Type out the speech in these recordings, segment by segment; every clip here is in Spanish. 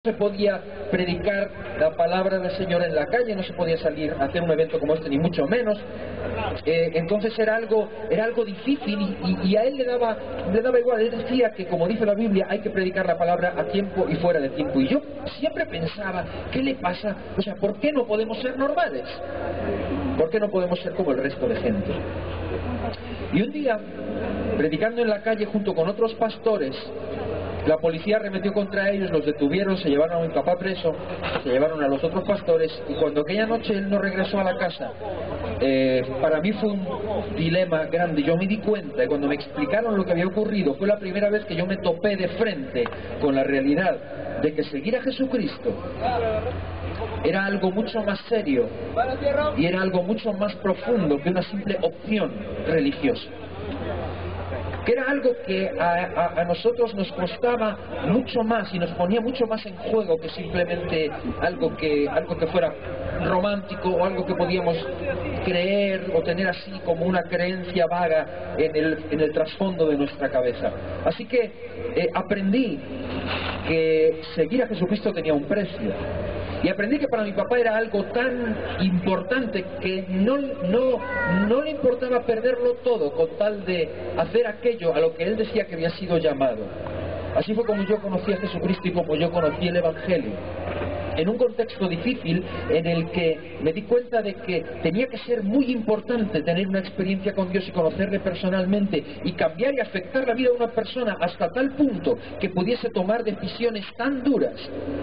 se podía predicar la palabra del Señor en la calle, no se podía salir a hacer un evento como este, ni mucho menos. Entonces era algo difícil y a él le daba igual. Él decía que, como dice la Biblia, hay que predicar la palabra a tiempo y fuera de tiempo. Y yo siempre pensaba, ¿qué le pasa? O sea, ¿por qué no podemos ser normales? ¿Por qué no podemos ser como el resto de gente? Y un día, predicando en la calle junto con otros pastores, la policía arremetió contra ellos, los detuvieron, se llevaron a mi papá preso, se llevaron a los otros pastores, y cuando aquella noche él no regresó a la casa, para mí fue un dilema grande. Yo me di cuenta, y cuando me explicaron lo que había ocurrido, fue la primera vez que yo me topé de frente con la realidad de que seguir a Jesucristo era algo mucho más serio y era algo mucho más profundo que una simple opción religiosa. Que era algo que a nosotros nos costaba mucho más y nos ponía mucho más en juego que simplemente algo que fuera romántico o algo que podíamos creer o tener así como una creencia vaga en el trasfondo de nuestra cabeza. Así que aprendí que seguir a Jesucristo tenía un precio. Y aprendí que para mi papá era algo tan importante que no le importaba perderlo todo con tal de hacer aquello a lo que él decía que había sido llamado. Así fue como yo conocí a Jesucristo y como yo conocí el Evangelio. En un contexto difícil en el que me di cuenta de que tenía que ser muy importante tener una experiencia con Dios y conocerle personalmente y cambiar y afectar la vida de una persona hasta tal punto que pudiese tomar decisiones tan duras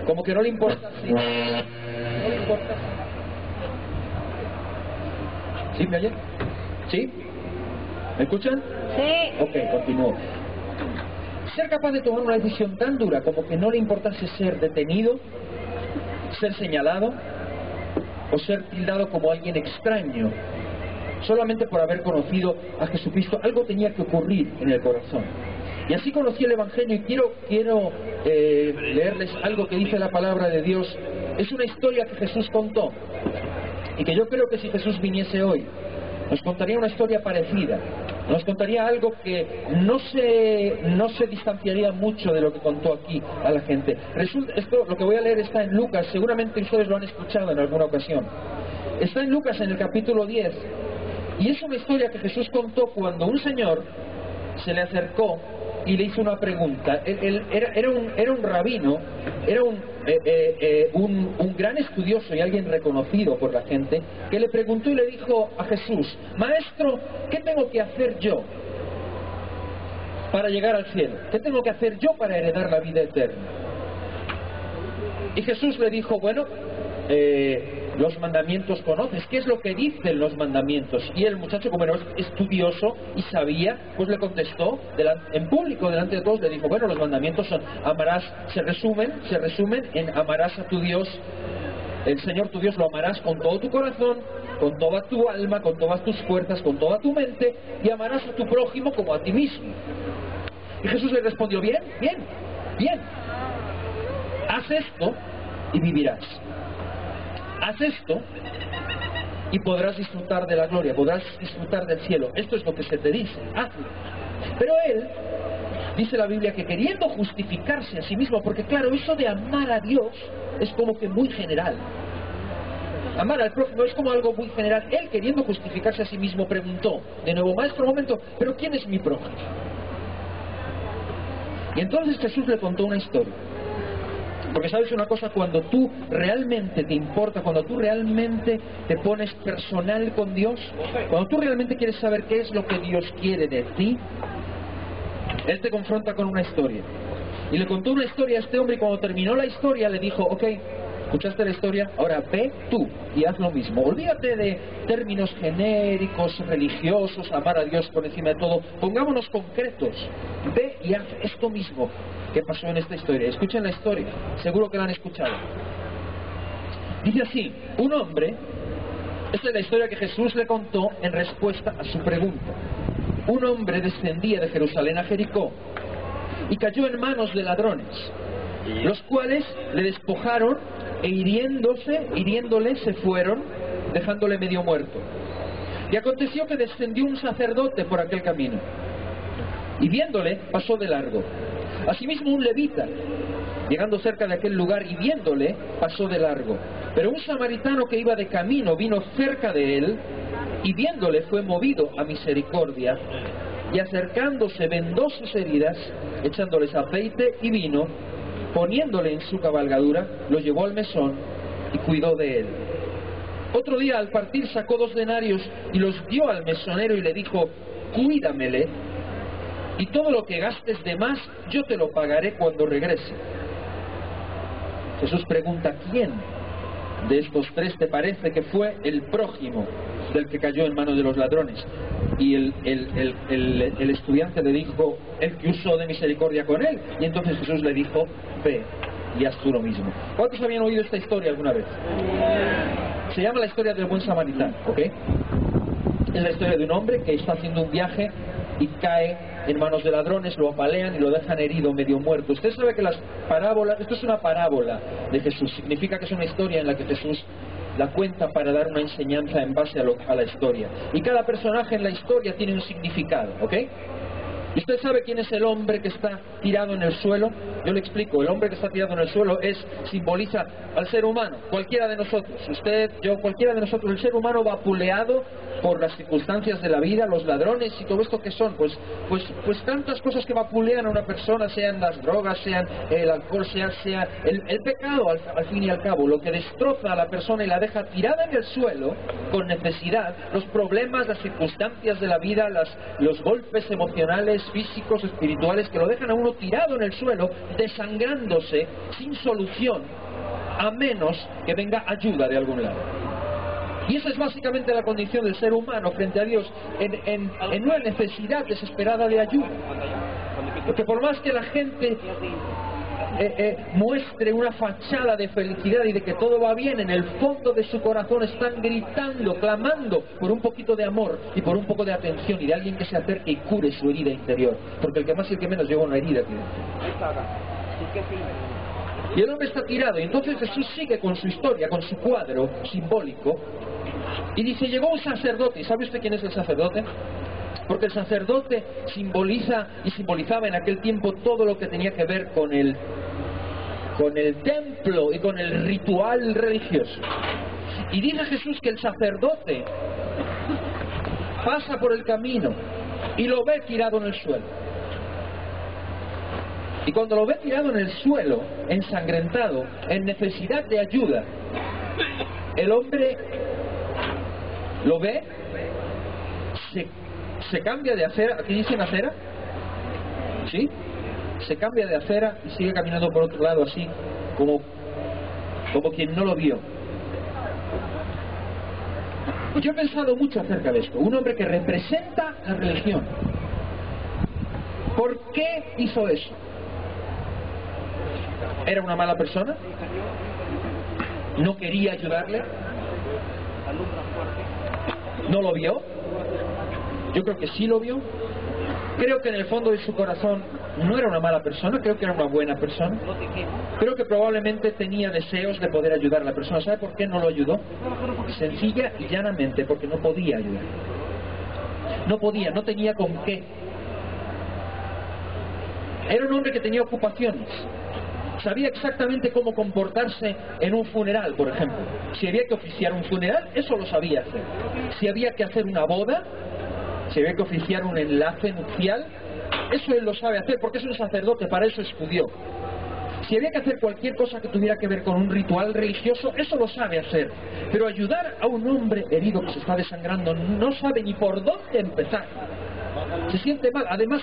como que no le importase. No le importase. ¿Sí me oyen? ¿Sí? ¿Me escuchan? Sí. Ok, continúo. Ser capaz de tomar una decisión tan dura como que no le importase ser detenido, ser señalado o ser tildado como alguien extraño solamente por haber conocido a Jesucristo. Algo tenía que ocurrir en el corazón. Y así conocí el Evangelio y quiero leerles algo que dice la palabra de Dios. Es una historia que Jesús contó y que yo creo que si Jesús viniese hoy nos contaría una historia parecida. Nos contaría algo que no se distanciaría mucho de lo que contó aquí a la gente. Esto, lo que voy a leer está en Lucas, seguramente ustedes lo han escuchado en alguna ocasión. Está en Lucas en el capítulo 10, y es una historia que Jesús contó cuando un señor se le acercó y le hizo una pregunta. Él era un rabino, era un gran estudioso y alguien reconocido por la gente, que le preguntó y le dijo a Jesús: Maestro, ¿qué tengo que hacer yo para llegar al cielo? ¿Qué tengo que hacer yo para heredar la vida eterna? Y Jesús le dijo: bueno, los mandamientos conoces. ¿Qué es lo que dicen los mandamientos? Y el muchacho, como era estudioso y sabía, pues le contestó en público, delante de todos, le dijo: bueno, los mandamientos son, amarás, se resumen en amarás a tu Dios, el Señor tu Dios lo amarás con todo tu corazón, con toda tu alma, con todas tus fuerzas, con toda tu mente, y amarás a tu prójimo como a ti mismo. Y Jesús le respondió: bien, haz esto y vivirás. Haz esto y podrás disfrutar de la gloria, podrás disfrutar del cielo. Esto es lo que se te dice, hazlo. Pero él, dice la Biblia, que queriendo justificarse a sí mismo, porque claro, eso de amar a Dios es como que muy general. Amar al prójimo es como algo muy general. Él, queriendo justificarse a sí mismo, preguntó de nuevo: Maestro, un momento, ¿pero quién es mi prójimo? Y entonces Jesús le contó una historia. Porque sabes una cosa, cuando tú realmente te importa, cuando tú realmente te pones personal con Dios, cuando tú realmente quieres saber qué es lo que Dios quiere de ti, Él te confronta con una historia. Y le contó una historia a este hombre, y cuando terminó la historia le dijo: ok, escuchaste la historia, ahora ve tú y haz lo mismo. Olvídate de términos genéricos, religiosos, amar a Dios por encima de todo. Pongámonos concretos. Ve y haz esto mismo que pasó en esta historia. Escuchen la historia, seguro que la han escuchado. Dice así: un hombre, esta es la historia que Jesús le contó en respuesta a su pregunta. Un hombre descendía de Jerusalén a Jericó y cayó en manos de ladrones, los cuales le despojaron e hiriéndole se fueron, dejándole medio muerto. Y aconteció que descendió un sacerdote por aquel camino, y viéndole pasó de largo. Asimismo un levita, Llegando cerca de aquel lugar y viéndole, pasó de largo. Pero un samaritano que iba de camino vino cerca de él, y viéndole fue movido a misericordia, y acercándose vendó sus heridas, echándoles aceite y vino, poniéndole en su cabalgadura, lo llevó al mesón y cuidó de él. Otro día al partir sacó 2 denarios y los dio al mesonero y le dijo: cuídamele, y todo lo que gastes de más yo te lo pagaré cuando regrese. Jesús pregunta: ¿quién de estos 3 te parece que fue el prójimo del que cayó en manos de los ladrones? Y el estudiante le dijo: el que usó de misericordia con él. Y entonces Jesús le dijo: ve y haz tú lo mismo. ¿Cuántos habían oído esta historia alguna vez? Se llama la historia del buen samaritano, ¿ok? Es la historia de un hombre que está haciendo un viaje y cae en manos de ladrones, lo apalean y lo dejan herido, medio muerto. Usted sabe que las parábolas, esto es una parábola de Jesús, significa que es una historia en la que Jesús la cuenta para dar una enseñanza en base a la historia. Y cada personaje en la historia tiene un significado, ¿ok? ¿Y usted sabe quién es el hombre que está tirado en el suelo? Yo le explico. El hombre que está tirado en el suelo simboliza al ser humano, cualquiera de nosotros. Usted, yo, cualquiera de nosotros. El ser humano vapuleado por las circunstancias de la vida, los ladrones y todo esto que son. Pues tantas cosas que vapulean a una persona, sean las drogas, sean el alcohol, sea el pecado, al fin y al cabo. Lo que destroza a la persona y la deja tirada en el suelo, con necesidad, los problemas, las circunstancias de la vida, los golpes emocionales, físicos, espirituales, que lo dejan a uno tirado en el suelo, desangrándose, sin solución, a menos que venga ayuda de algún lado. Y esa es básicamente la condición del ser humano frente a Dios, en una necesidad desesperada de ayuda. Porque por más que la gente muestre una fachada de felicidad y de que todo va bien, en el fondo de su corazón están gritando, clamando por un poquito de amor y por un poco de atención y de alguien que se acerque y cure su herida interior, porque el que más y el que menos lleva una herida aquí dentro. Y el hombre está tirado, y entonces Jesús sigue con su historia, con su cuadro simbólico, y dice: llegó un sacerdote. ¿Y sabe usted quién es el sacerdote? Porque el sacerdote simboliza y simbolizaba en aquel tiempo todo lo que tenía que ver con el templo y con el ritual religioso. Y dice Jesús que el sacerdote pasa por el camino y lo ve tirado en el suelo. Y cuando lo ve tirado en el suelo, ensangrentado, en necesidad de ayuda, el hombre lo ve, se cambia de acera. ¿Aquí dicen acera? ¿Sí? Se cambia de acera y sigue caminando por otro lado, así como quien no lo vio. Y yo he pensado mucho acerca de esto. Un hombre que representa la religión. ¿Por qué hizo eso? ¿Era una mala persona? ¿No quería ayudarle? ¿No lo vio? Yo creo que sí lo vio. Creo que en el fondo de su corazón no era una mala persona, creo que era una buena persona. Creo que probablemente tenía deseos de poder ayudar a la persona. ¿Sabe por qué no lo ayudó? Sencilla y llanamente porque no podía ayudar. No podía, no tenía con qué. Era un hombre que tenía ocupaciones. Sabía exactamente cómo comportarse en un funeral, por ejemplo. Si había que oficiar un funeral, eso lo sabía hacer. Si había que hacer una boda, si había que oficiar un enlace nupcial, eso él lo sabe hacer porque es un sacerdote, para eso estudió. Si había que hacer cualquier cosa que tuviera que ver con un ritual religioso, eso lo sabe hacer. Pero ayudar a un hombre herido que se está desangrando, no sabe ni por dónde empezar. Se siente mal. Además,